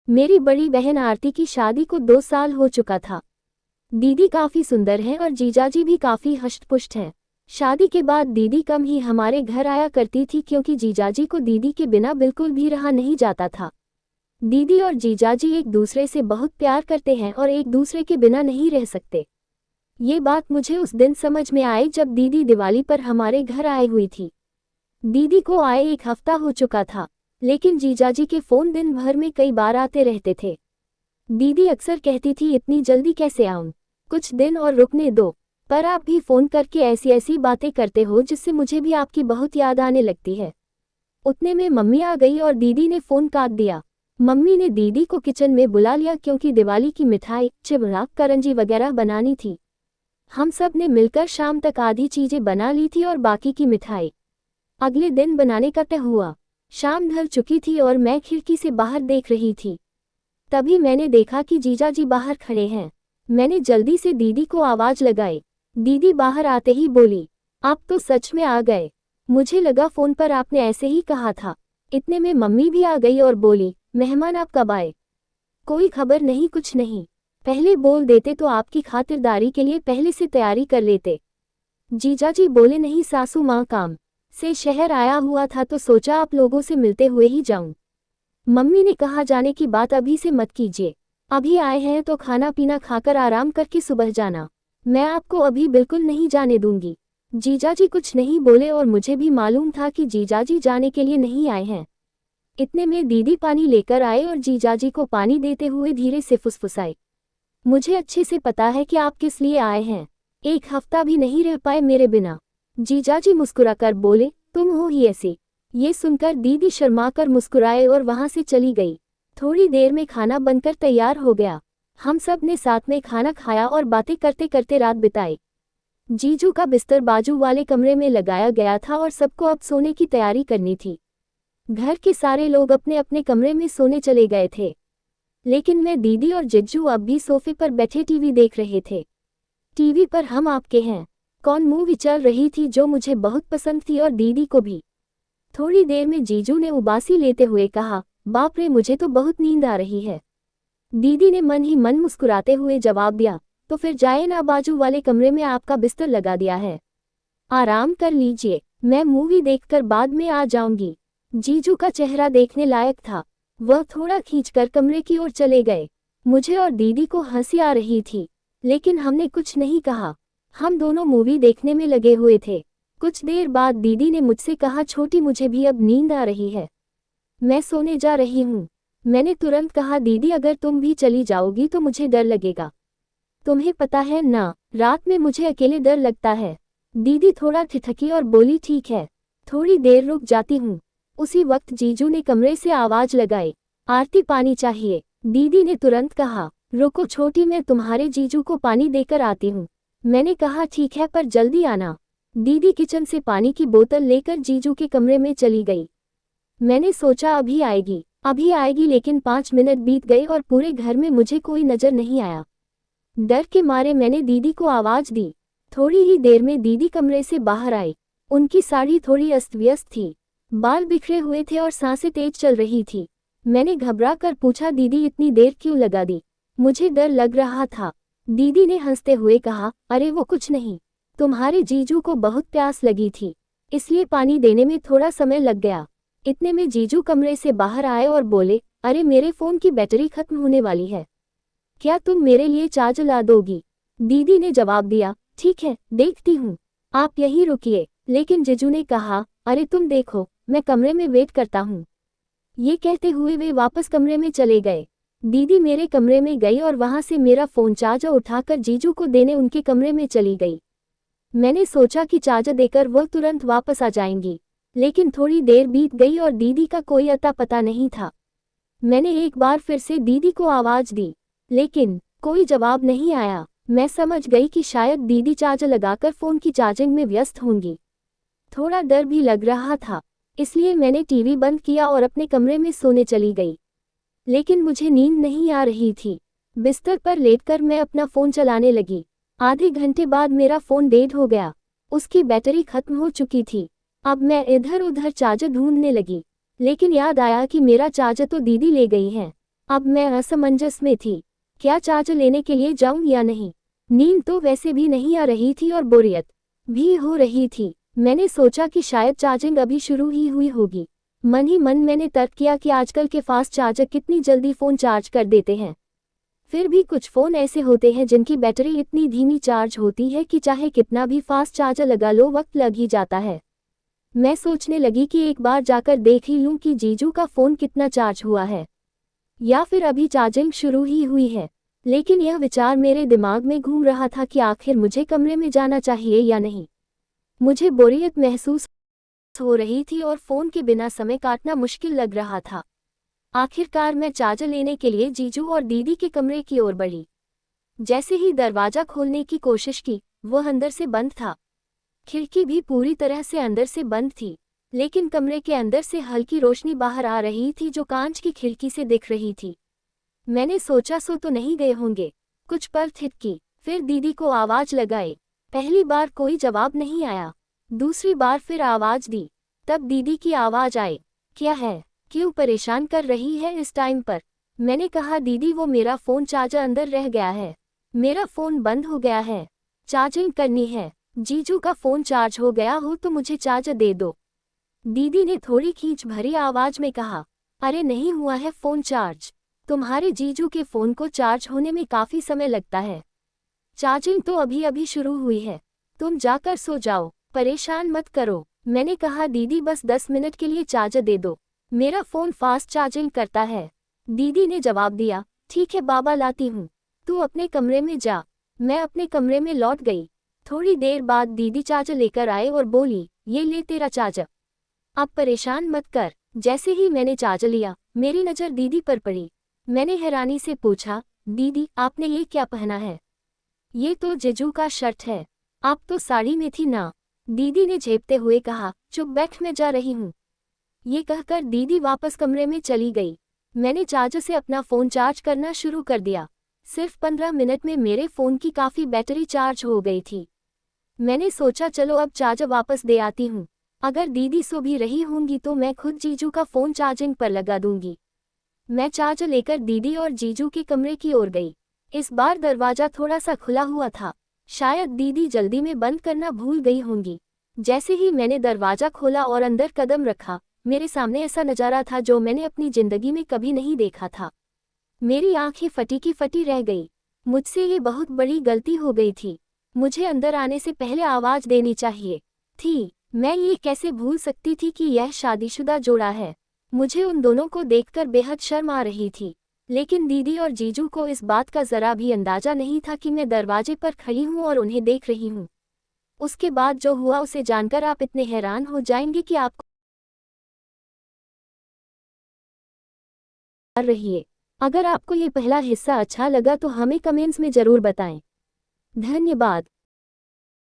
मेरी बड़ी बहन आरती की शादी को 2 साल हो चुका था। दीदी काफी सुंदर है और जीजाजी भी काफी हष्टपुष्ट हैं। शादी के बाद दीदी कम ही हमारे घर आया करती थी क्योंकि जीजाजी को दीदी के बिना बिल्कुल भी रहा नहीं जाता था। दीदी और जीजाजी एक दूसरे से बहुत प्यार करते हैं और एक दूसरे के बिना नहीं रह सकते। ये बात मुझे उस दिन समझ में आई जब दीदी दिवाली पर हमारे घर आई हुई थी। दीदी को आए 1 हफ्ता हो चुका था, लेकिन जीजाजी के फोन दिन भर में कई बार आते रहते थे। दीदी अक्सर कहती थी इतनी जल्दी कैसे आऊं, कुछ दिन और रुकने दो, पर आप भी फोन करके ऐसी ऐसी बातें करते हो जिससे मुझे भी आपकी बहुत याद आने लगती है। उतने में मम्मी आ गई और दीदी ने फोन काट दिया। मम्मी ने दीदी को किचन में बुला लिया क्योंकि दिवाली की मिठाई, चिवड़ा, करंजी वगैरह बनानी थी। हम सब ने मिलकर शाम तक आधी चीजें बना ली थी और बाकी की मिठाई अगले दिन बनाने का तय हुआ। शाम ढल चुकी थी और मैं खिड़की से बाहर देख रही थी। तभी मैंने देखा कि जीजाजी बाहर खड़े हैं। मैंने जल्दी से दीदी को आवाज लगाई। दीदी बाहर आते ही बोली, आप तो सच में आ गए, मुझे लगा फोन पर आपने ऐसे ही कहा था। इतने में मम्मी भी आ गई और बोली, मेहमान आप कब आए? कोई खबर नहीं, कुछ नहीं, पहले बोल देते तो आपकी खातिरदारी के लिए पहले से तैयारी कर लेते। जीजाजी बोले, नहीं सासू माँ काम से शहर आया हुआ था तो सोचा आप लोगों से मिलते हुए ही जाऊं। मम्मी ने कहा जाने की बात अभी से मत कीजिए, अभी आए हैं तो खाना पीना खाकर आराम करके सुबह जाना, मैं आपको अभी बिल्कुल नहीं जाने दूंगी। जीजाजी कुछ नहीं बोले और मुझे भी मालूम था कि जीजाजी जाने के लिए नहीं आए हैं। इतने में दीदी पानी लेकर आए और जीजाजी को पानी देते हुए धीरे से फुसफुसाए, मुझे अच्छे से पता है कि आप किस लिए आए हैं, 1 हफ्ता भी नहीं रह पाए मेरे बिना। जीजाजी मुस्कुराकर बोले, तुम हो ही ऐसी। ये सुनकर दीदी शर्माकर मुस्कुराए और वहां से चली गई। थोड़ी देर में खाना बनकर तैयार हो गया। हम सब ने साथ में खाना खाया और बातें करते करते रात बिताई। जीजू का बिस्तर बाजू वाले कमरे में लगाया गया था और सबको अब सोने की तैयारी करनी थी। घर के सारे लोग अपने अपने कमरे में सोने चले गए थे, लेकिन मैं, दीदी और जिज्जू अब भी सोफे पर बैठे टीवी देख रहे थे। टीवी पर हम आपके हैं कौन मूवी चल रही थी जो मुझे बहुत पसंद थी और दीदी को भी। थोड़ी देर में जीजू ने उबासी लेते हुए कहा, बाप रे मुझे तो बहुत नींद आ रही है। दीदी ने मन ही मन मुस्कुराते हुए जवाब दिया, तो फिर जाए ना, बाजू वाले कमरे में आपका बिस्तर लगा दिया है, आराम कर लीजिए, मैं मूवी देखकर बाद में आ जाऊंगी। जीजू का चेहरा देखने लायक था, वह थोड़ा खींचकर कमरे की ओर चले गए। मुझे और दीदी को हंसी आ रही थी, लेकिन हमने कुछ नहीं कहा। हम दोनों मूवी देखने में लगे हुए थे। कुछ देर बाद दीदी ने मुझसे कहा, छोटी मुझे भी अब नींद आ रही है, मैं सोने जा रही हूँ। मैंने तुरंत कहा, दीदी अगर तुम भी चली जाओगी तो मुझे डर लगेगा, तुम्हें पता है ना, रात में मुझे अकेले डर लगता है। दीदी थोड़ा ठिठकी और बोली, ठीक है, थोड़ी देर रुक जाती हूँ। उसी वक्त जीजू ने कमरे से आवाज लगाई, आरती पानी चाहिए। दीदी ने तुरंत कहा, रुको छोटी, मैं तुम्हारे जीजू को पानी देकर आती हूँ। मैंने कहा, ठीक है, पर जल्दी आना। दीदी किचन से पानी की बोतल लेकर जीजू के कमरे में चली गई। मैंने सोचा अभी आएगी, लेकिन 5 मिनट बीत गए और पूरे घर में मुझे कोई नजर नहीं आया। डर के मारे मैंने दीदी को आवाज दी। थोड़ी ही देर में दीदी कमरे से बाहर आई। उनकी साड़ी थोड़ी अस्त व्यस्त थी, बाल बिखरे हुए थे और सांसें तेज चल रही थी। मैंने घबरा कर पूछा, दीदी इतनी देर क्यों लगा दी? मुझे डर लग रहा था। दीदी ने हंसते हुए कहा, अरे वो कुछ नहीं, तुम्हारे जीजू को बहुत प्यास लगी थी, इसलिए पानी देने में थोड़ा समय लग गया। इतने में जीजू कमरे से बाहर आए और बोले, अरे मेरे फोन की बैटरी खत्म होने वाली है, क्या तुम मेरे लिए चार्ज ला दोगी? दीदी ने जवाब दिया, ठीक है, देखती हूँ, आप यहीं रुकिए। लेकिन जीजू ने कहा, अरे तुम देखो, मैं कमरे में वेट करता हूँ। ये कहते हुए वे वापस कमरे में चले गए। दीदी मेरे कमरे में गई और वहां से मेरा फोन चार्जर उठाकर जीजू को देने उनके कमरे में चली गई। मैंने सोचा कि चार्जर देकर वह तुरंत वापस आ जाएंगी, लेकिन थोड़ी देर बीत गई और दीदी का कोई अता पता नहीं था। मैंने एक बार फिर से दीदी को आवाज दी, लेकिन कोई जवाब नहीं आया। मैं समझ गई कि शायद दीदी चार्जर लगाकर फोन की चार्जिंग में व्यस्त होंगी। थोड़ा डर भी लग रहा था, इसलिए मैंने टीवी बंद किया और अपने कमरे में सोने चली गई। लेकिन मुझे नींद नहीं आ रही थी। बिस्तर पर लेटकर मैं अपना फोन चलाने लगी। आधे घंटे बाद मेरा फोन डेड हो गया, उसकी बैटरी खत्म हो चुकी थी। अब मैं इधर उधर चार्जर ढूंढने लगी, लेकिन याद आया कि मेरा चार्जर तो दीदी ले गई है। अब मैं असमंजस में थी, क्या चार्ज लेने के लिए जाऊं या नहीं। नींद तो वैसे भी नहीं आ रही थी और बोरियत भी हो रही थी। मैंने सोचा कि शायद चार्जिंग अभी शुरू ही हुई होगी। मन ही मन मैंने तर्क किया कि आजकल के फास्ट चार्जर कितनी जल्दी फ़ोन चार्ज कर देते हैं। फिर भी कुछ फ़ोन ऐसे होते हैं जिनकी बैटरी इतनी धीमी चार्ज होती है कि चाहे कितना भी फास्ट चार्जर लगा लो वक्त लग ही जाता है। मैं सोचने लगी कि एक बार जाकर देख ही लूं कि जीजू का फ़ोन कितना चार्ज हुआ है, या फिर अभी चार्जिंग शुरू ही हुई है। लेकिन यह विचार मेरे दिमाग में घूम रहा था कि आखिर मुझे कमरे में जाना चाहिए या नहीं। मुझे बोरियत महसूस हो रही थी और फ़ोन के बिना समय काटना मुश्किल लग रहा था। आखिरकार मैं चार्जर लेने के लिए जीजू और दीदी के कमरे की ओर बढ़ी। जैसे ही दरवाज़ा खोलने की कोशिश की, वह अंदर से बंद था। खिड़की भी पूरी तरह से अंदर से बंद थी, लेकिन कमरे के अंदर से हल्की रोशनी बाहर आ रही थी जो कांच की खिड़की से दिख रही थी। मैंने सोचा सो तो नहीं गए होंगे। कुछ पल थिरकी, फिर दीदी को आवाज़ लगाई। पहली बार कोई जवाब नहीं आया। दूसरी बार फिर आवाज़ दी, तब दीदी की आवाज़ आई, क्या है, क्यों परेशान कर रही है इस टाइम पर। मैंने कहा दीदी वो मेरा फ़ोन चार्जर अंदर रह गया है, मेरा फ़ोन बंद हो गया है, चार्जिंग करनी है। जीजू का फ़ोन चार्ज हो गया हो तो मुझे चार्जर दे दो। दीदी ने थोड़ी खींच भरी आवाज़ में कहा, अरे नहीं हुआ है फ़ोन चार्ज, तुम्हारे जीजू के फ़ोन को चार्ज होने में काफ़ी समय लगता है। चार्जिंग तो अभी अभी शुरू हुई है, तुम जाकर सो जाओ, परेशान मत करो। मैंने कहा दीदी बस 10 मिनट के लिए चार्जर दे दो, मेरा फ़ोन फास्ट चार्जिंग करता है। दीदी ने जवाब दिया, ठीक है बाबा लाती हूँ, तू अपने कमरे में जा। मैं अपने कमरे में लौट गई। थोड़ी देर बाद दीदी चार्जर लेकर आए और बोली, ये ले तेरा चार्जर, अब परेशान मत कर। जैसे ही मैंने चार्जर लिया, मेरी नज़र दीदी पर पड़ी। मैंने हैरानी से पूछा, दीदी आपने ये क्या पहना है? ये तो जीजू का शर्ट है, आप तो साड़ी में थी ना। दीदी ने झेपते हुए कहा, चुप बैठ मैं जा रही हूँ। ये कहकर दीदी वापस कमरे में चली गई। मैंने चार्जर से अपना फ़ोन चार्ज करना शुरू कर दिया। सिर्फ 15 मिनट में मेरे फ़ोन की काफ़ी बैटरी चार्ज हो गई थी। मैंने सोचा चलो अब चार्जर वापस दे आती हूँ। अगर दीदी सो भी रही होंगी तो मैं खुद जीजू का फ़ोन चार्जिंग पर लगा दूंगी। मैं चार्जर लेकर दीदी और जीजू के कमरे की ओर गई। इस बार दरवाज़ा थोड़ा सा खुला हुआ था, शायद दीदी जल्दी में बंद करना भूल गई होंगी। जैसे ही मैंने दरवाज़ा खोला और अंदर कदम रखा, मेरे सामने ऐसा नज़ारा था जो मैंने अपनी ज़िंदगी में कभी नहीं देखा था। मेरी आंखें फटी की फटी रह गई। मुझसे ये बहुत बड़ी गलती हो गई थी। मुझे अंदर आने से पहले आवाज़ देनी चाहिए थी। मैं ये कैसे भूल सकती थी कि यह शादीशुदा जोड़ा है। मुझे उन दोनों को देखकर बेहद शर्म आ रही थी, लेकिन दीदी और जीजू को इस बात का ज़रा भी अंदाज़ा नहीं था कि मैं दरवाजे पर खड़ी हूँ और उन्हें देख रही हूँ। उसके बाद जो हुआ उसे जानकर आप इतने हैरान हो जाएंगे कि आपको रहिए। अगर आपको ये पहला हिस्सा अच्छा लगा तो हमें कमेंट्स में ज़रूर बताएं। धन्यवाद।